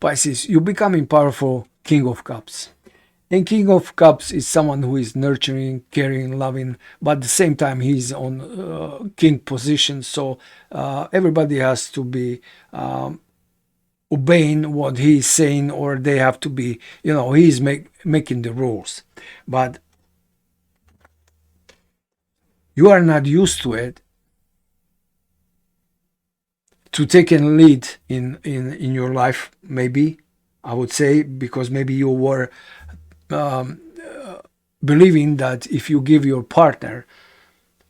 Pisces, you becoming powerful King of Cups. And King of Cups is someone who is nurturing, caring, loving, but at the same time he's on king position. So everybody has to be obeying what he's saying, or they have to be, he's making the rules. But you are not used to it, to take a lead in your life, maybe, I would say, because maybe you were believing that if you give your partner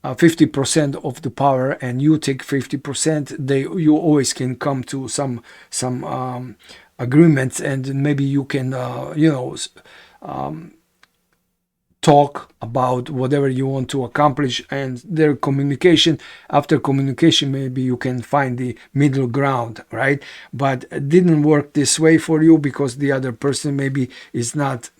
50% of the power and you take 50%, you always can come to some agreements, and maybe you can talk about whatever you want to accomplish, and their communication, after communication, maybe you can find the middle ground, right? But it didn't work this way for you because the other person maybe is not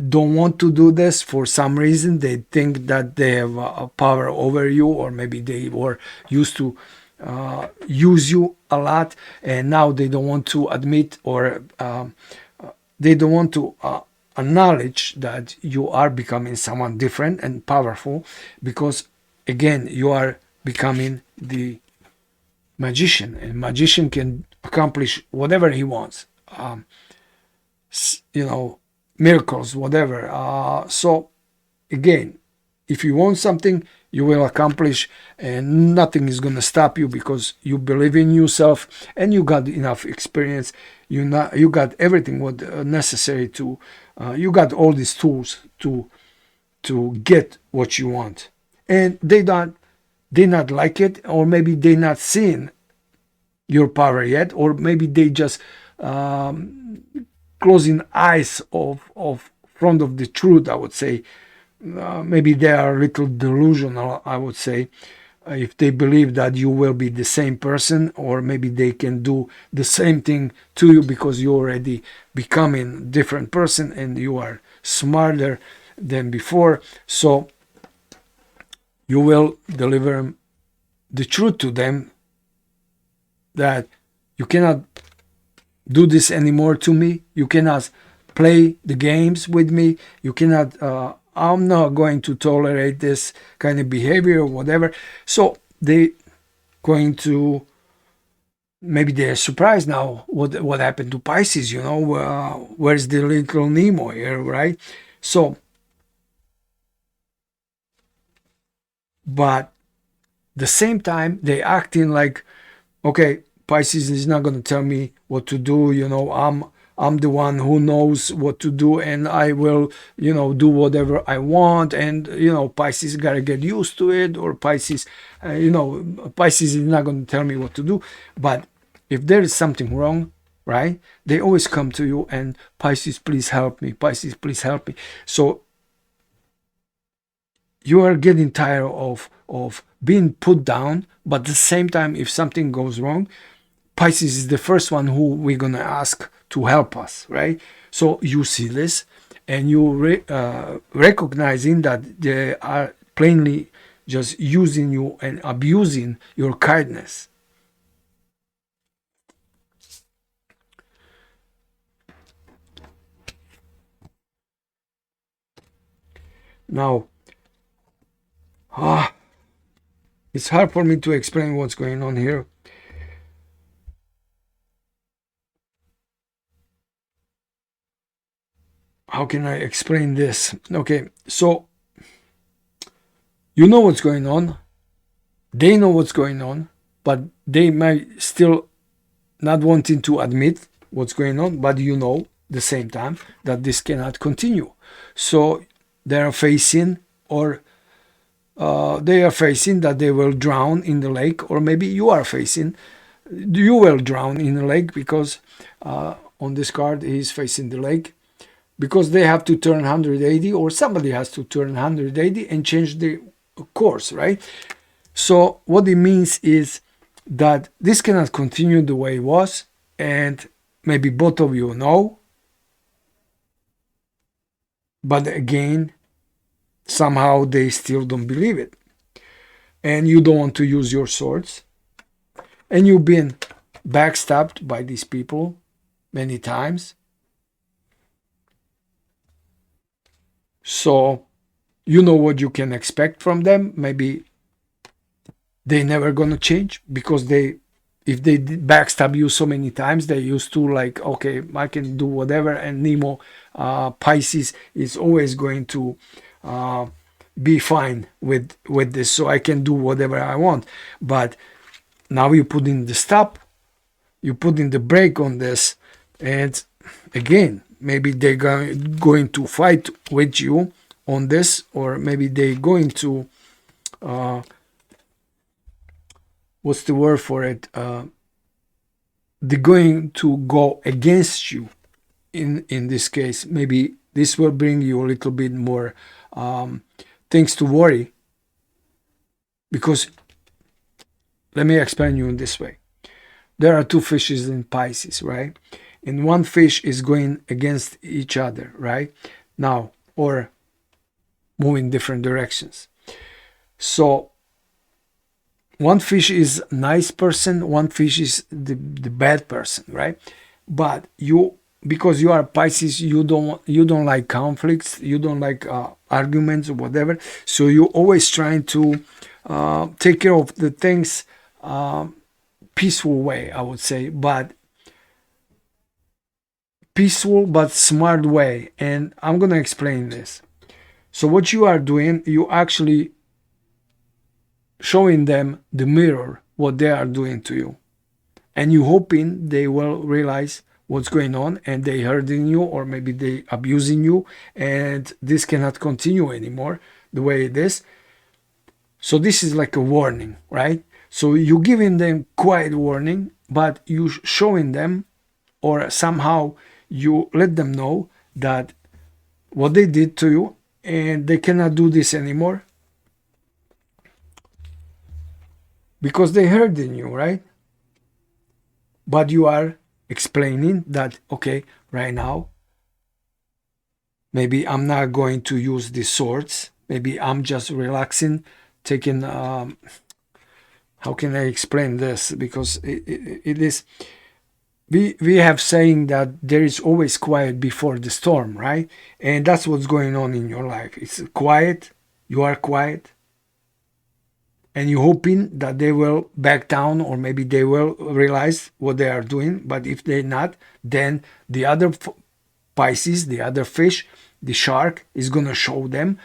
don't want to do this for some reason. They think that they have a power over you, or maybe they were used to use you a lot, and now they don't want to admit, or they don't want to acknowledge that you are becoming someone different and powerful, because again, you are becoming the magician, and magician can accomplish whatever he wants, miracles, whatever. So again, if you want something, you will accomplish, and nothing is going to stop you, because you believe in yourself and you got enough experience. You got everything what necessary to you got all these tools to get what you want. And they not like it, or maybe they not seeing your power yet, or maybe they just closing eyes of front of the truth, I would say. Maybe they are a little delusional, I would say, if they believe that you will be the same person, or maybe they can do the same thing to you because you already becoming a different person and you are smarter than before. So you will deliver the truth to them, that you cannot do this anymore to me. You cannot play the games with me. You cannot, I'm not going to tolerate this kind of behavior or whatever. So they going to, maybe they're surprised now what happened to Pisces, where's the little Nemo here, right? So, but the same time they acting like, okay, Pisces is not going to tell me what to do. I'm the one who knows what to do, and I will, do whatever I want. And, Pisces got to get used to it, or Pisces, Pisces is not going to tell me what to do. But if there is something wrong, right, they always come to you and, Pisces, please help me. Pisces, please help me. So you are getting tired of being put down, but at the same time, if something goes wrong, Pisces is the first one who we're going to ask to help us, right? So you see this, and you recognizing that they are plainly just using you and abusing your kindness. Now, it's hard for me to explain what's going on here. How can I explain this? Okay, so you know what's going on. They know what's going on, but they might still not wanting to admit what's going on, but the same time that this cannot continue. So they are facing, or they are facing that they will drown in the lake, or maybe you are facing, you will drown in the lake, because on this card he's facing the lake, because they have to turn 180, or somebody has to turn 180 and change the course, right? So what it means is that this cannot continue the way it was, and maybe both of you know, but again, somehow they still don't believe it, and you don't want to use your swords, and you've been backstabbed by these people many times. So you know what you can expect from them. Maybe they never gonna change, because if they backstab you so many times, they used to like, okay, I can do whatever, and Nemo, Pisces, is always going to be fine with this, so I can do whatever I want. But now you put in the stop, you put in the brake on this, and again, maybe they're going to fight with you on this, or maybe they're going to what's the word for it, they're going to go against you in this case. Maybe this will bring you a little bit more things to worry, because let me explain you in this way. There are two fishes in Pisces, right? And one fish is going against each other, right? Now, or moving different directions. So one fish is nice person, one fish is the bad person, right? But you, because you are Pisces, you don't like conflicts, you don't like arguments or whatever. So you're always trying to take care of the things peaceful way, I would say, but peaceful but smart way. And I'm gonna explain this. So what you are doing, you actually showing them the mirror what they are doing to you, and you hoping they will realize what's going on, and they hurting you, or maybe they abusing you, and this cannot continue anymore the way it is. So this is like a warning, right? So you giving them quiet warning, but you showing them, or somehow you let them know that what they did to you, and they cannot do this anymore, because they hurting you, right? But you are explaining that, okay, right now, maybe I'm not going to use these swords. Maybe I'm just relaxing, taking, how can I explain this? Because it is, we have saying that there is always quiet before the storm, right? And that's what's going on in your life. It's quiet, you are quiet, and you're hoping that they will back down, or maybe they will realize what they are doing. But if they're not, then the other Pisces, the other fish, the shark, is gonna show them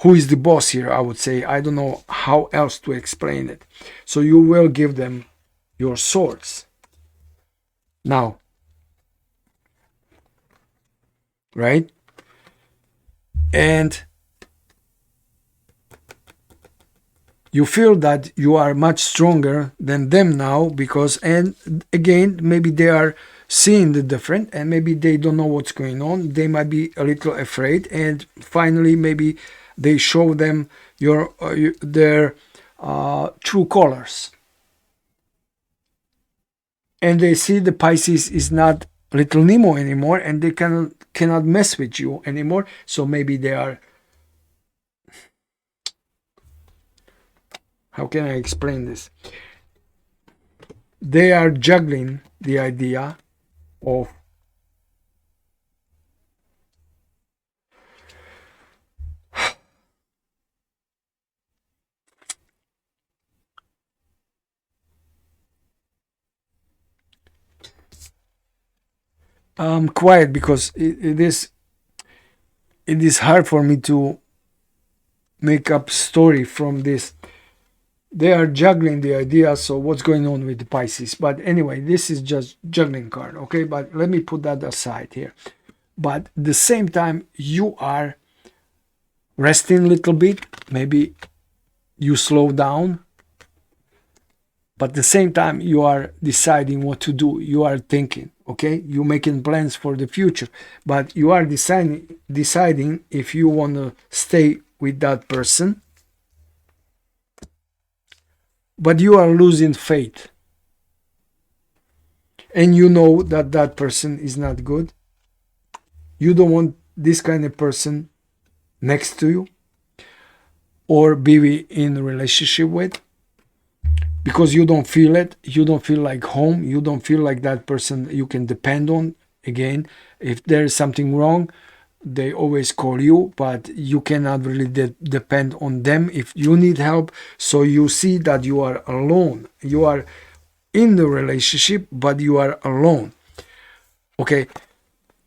who is the boss here, I would say. I don't know how else to explain it. So you will give them your swords. Now, right? And you feel that you are much stronger than them now, because, and again, maybe they are seeing the different, and maybe they don't know what's going on. They might be a little afraid, and finally maybe they show them their true colors, and they see the Pisces is not little Nemo anymore, and they cannot mess with you anymore. So maybe they are, how can I explain this? They are juggling the idea of quiet, because it is hard for me to make up story from this. They are juggling the idea. So what's going on with the Pisces? But anyway, this is just juggling card, okay? But let me put that aside here. But at the same time, you are resting a little bit. Maybe you slow down, but at the same time, you are deciding what to do. You are thinking, okay? You're making plans for the future, but you are deciding if you want to stay with that person. But you are losing faith, and you know that that person is not good. You don't want this kind of person next to you, or be in a relationship with, because you don't feel it, you don't feel like home, you don't feel like that person you can depend on. Again, if there is something wrong, they always call you, but you cannot really depend on them if you need help. So you see that you are alone. You are in the relationship, but you are alone. Okay,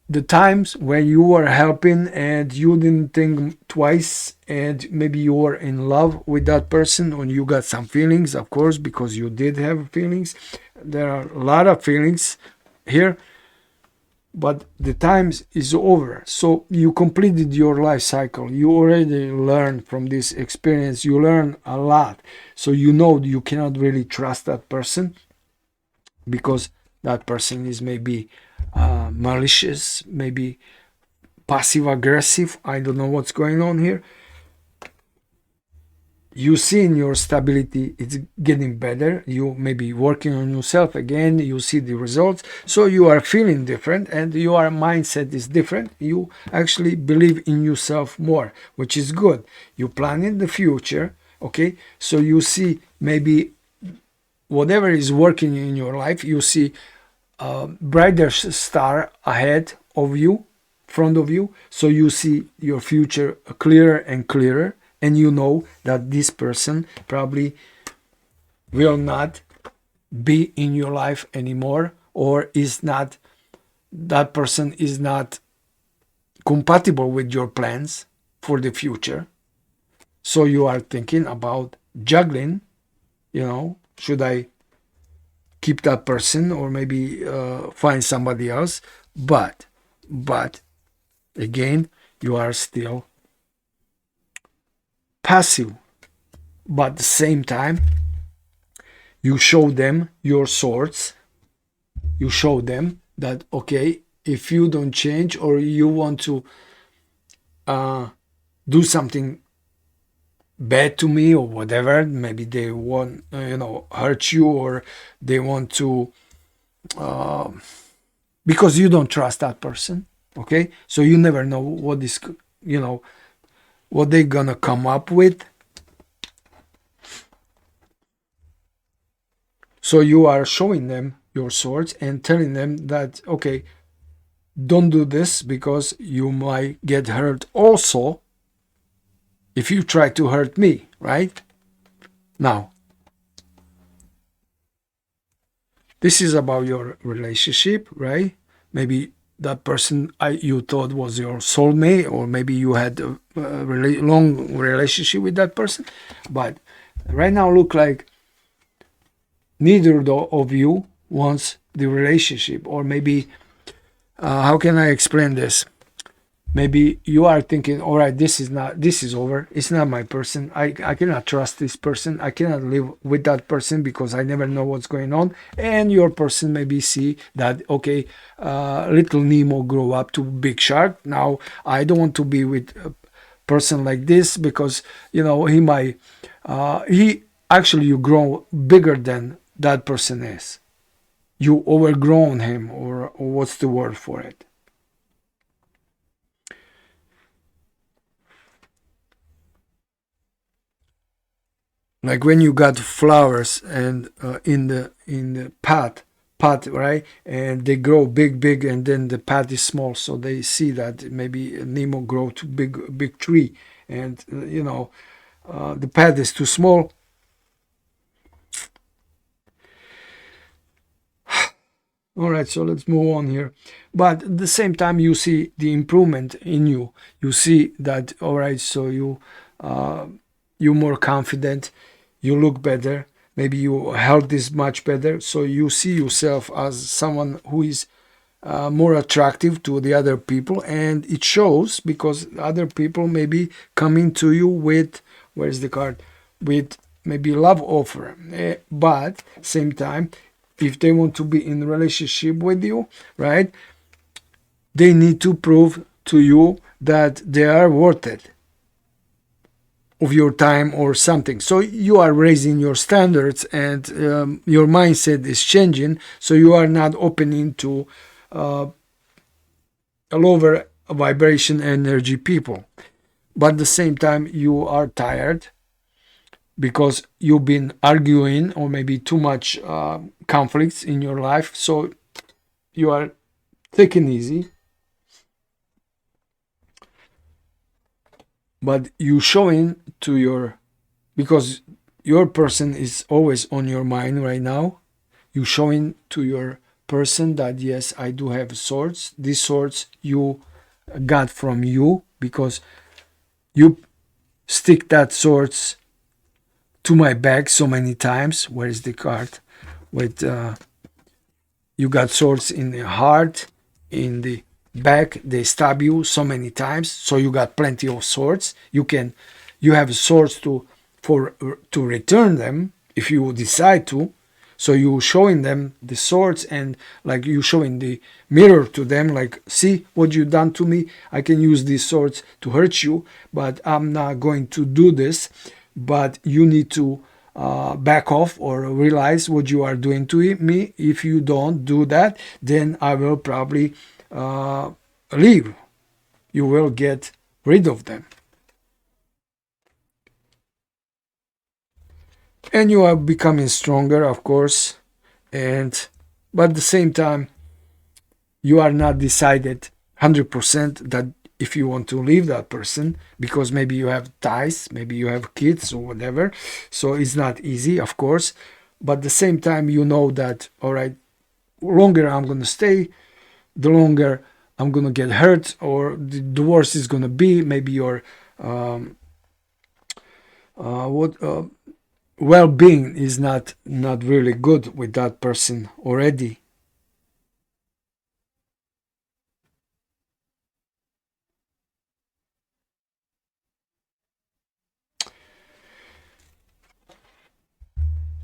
the times when you were helping and you didn't think twice, and maybe you were in love with that person, or you got some feelings, of course, because you did have feelings. There are a lot of feelings here, but the times is over. So you completed your life cycle. You already learned from this experience. You learn a lot. So you know you cannot really trust that person, because that person is maybe malicious, maybe passive aggressive. I don't know what's going on here. You see in your stability it's getting better. You may be working on yourself again. You see the results. So you are feeling different, and your mindset is different. You actually believe in yourself more, which is good. You plan in the future. Okay, so you see maybe whatever is working in your life, you see a brighter star ahead of you, front of you. So you see your future clearer and clearer, and you know that this person probably will not be in your life anymore, or is not, that person is not compatible with your plans for the future. So you are thinking about juggling, should I keep that person, or maybe find somebody else? But again, you are still passive. But at the same time, you show them your swords. You show them that, okay, if you don't change, or you want to do something bad to me or whatever, maybe they want hurt you, or they want to because you don't trust that person. Okay, so you never know what is what they're gonna come up with. So you are showing them your swords and telling them that, okay, don't do this, because you might get hurt also if you try to hurt me, right? Now, this is about your relationship, right? Maybe that person you thought was your soulmate, or maybe you had a long relationship with that person, but right now look like neither of you wants the relationship. Or maybe how can I explain this? Maybe you are thinking, all right, this is over. It's not my person. I cannot trust this person. I cannot live with that person, because I never know what's going on. And your person maybe see that, okay, little Nemo grow up to big shark. Now I don't want to be with a person like this, because he might he actually, you grow bigger than that person is. You overgrown him, or what's the word for it? Like when you got flowers and in the pot, right, and they grow big, and then the pot is small, so they see that maybe Nemo grow to big tree, and the pot is too small. All right, so let's move on here. But at the same time, you see the improvement in you. You see that, all right, so you're more confident, you look better, maybe your health is much better. So you see yourself as someone who is more attractive to the other people, and it shows, because other people may be coming to you with, where's the card, with maybe love offer. But same time, if they want to be in a relationship with you, right, they need to prove to you that they are worth it of your time or something. So you are raising your standards, and your mindset is changing. So you are not opening to a lower vibration energy people. But at the same time, you are tired, because you've been arguing or maybe too much conflicts in your life. So you are taking easy, but you showing to your, because your person is always on your mind right now, you showing to your person that yes, I do have swords. These swords you got from you because you stick that swords to my back so many times. Where is the card? With you got swords in the heart, in the back. They stab you so many times, so you got plenty of swords. You have swords to return them if you decide to. So you showing them the swords, and like you showing the mirror to them, like, see what you done to me. I can use these swords to hurt you, but I'm not going to do this. But you need to back off or realize what you are doing to me. If you don't do that, then I will probably leave. You will get rid of them. And you are becoming stronger, of course, but at the same time you are not decided 100% that if you want to leave that person, because maybe you have ties, maybe you have kids or whatever, so it's not easy, of course. But at the same time, you know that, all right, longer I'm going to stay, the longer I'm going to get hurt, or the worse it's going to be. Maybe your well-being is not really good with that person already.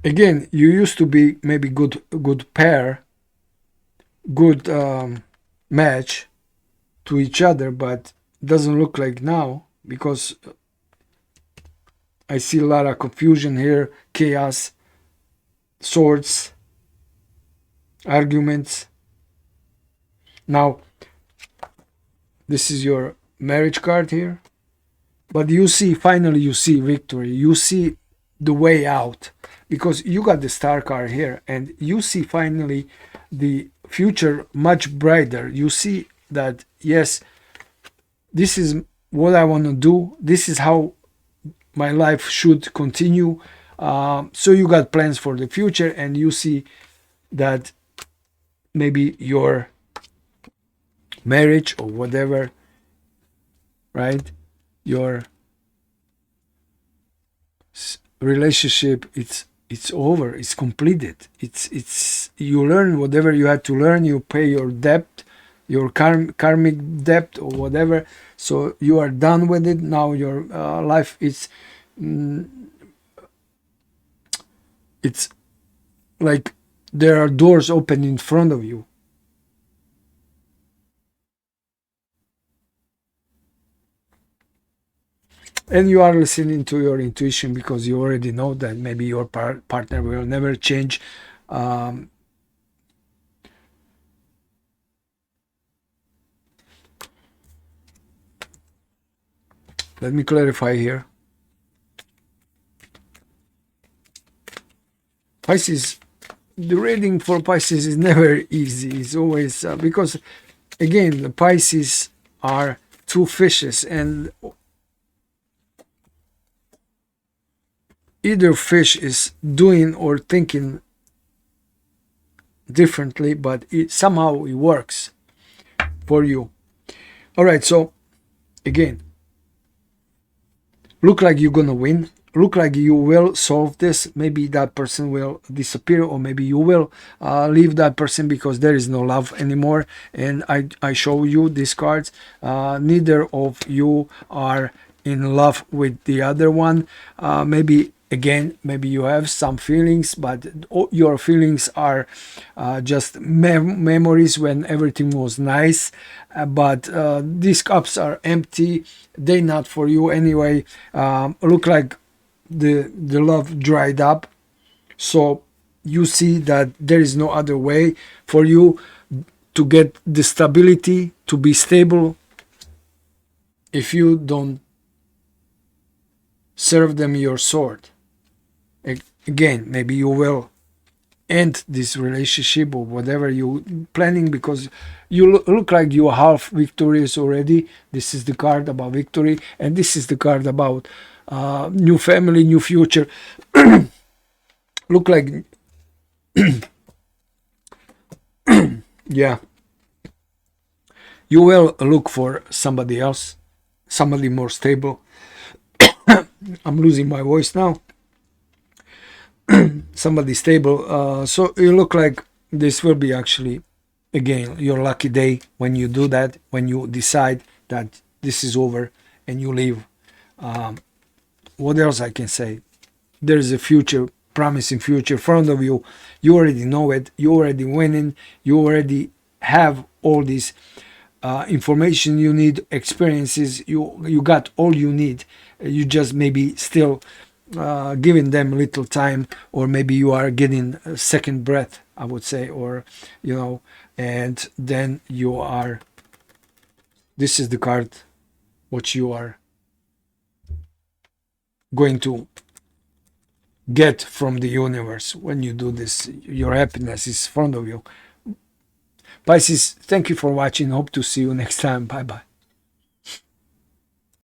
Again, you used to be maybe good pair, good match to each other, but doesn't look like now, because I see a lot of confusion here, chaos, swords, arguments. Now, this is your marriage card here, but you see, finally you see victory, you see the way out, because you got the star card here, and you see finally the future much brighter. You see that yes, this is what I want to do, this is how my life should continue. So you got plans for the future, and you see that maybe your marriage or whatever, right, your relationship, it's over, it's completed, it's you learn whatever you had to learn, you pay your debt, your karmic debt or whatever, so you are done with it. Now your life is it's like there are doors open in front of you. And you are listening to your intuition, because you already know that maybe your partner will never change. Let me clarify here. Pisces, the reading for Pisces is never easy. It's always because, again, the Pisces are two fishes, and either fish is doing or thinking differently, but somehow it works for you. All right, so again, look like you're gonna win, look like you will solve this. Maybe that person will disappear, or maybe you will leave that person because there is no love anymore. And I show you these cards, neither of you are in love with the other one. Maybe again, maybe you have some feelings, but your feelings are just memories when everything was nice. But these cups are empty, they're not for you anyway. Look like the love dried up, so you see that there is no other way for you to get the stability, to be stable, if you don't serve them your sword. Again, maybe you will end this relationship or whatever you're planning, because you look like you're half victorious already. This is the card about victory, and this is the card about new family, new future. Look like yeah, you will look for somebody else, somebody more stable. I'm losing my voice now. Somebody stable. So you look like this will be actually, again, your lucky day when you do that, when you decide that this is over and you leave. What else I can say? There is a future, promising future in front of you. You already know it. You already winning. You already have all this information you need, experiences. You got all you need. You just maybe still giving them a little time, or maybe you are getting a second breath, I would say, or and then you are. This is the card what you are going to get from the universe when you do this. Your happiness is in front of you. Pisces, thank you for watching. Hope to see you next time. Bye bye.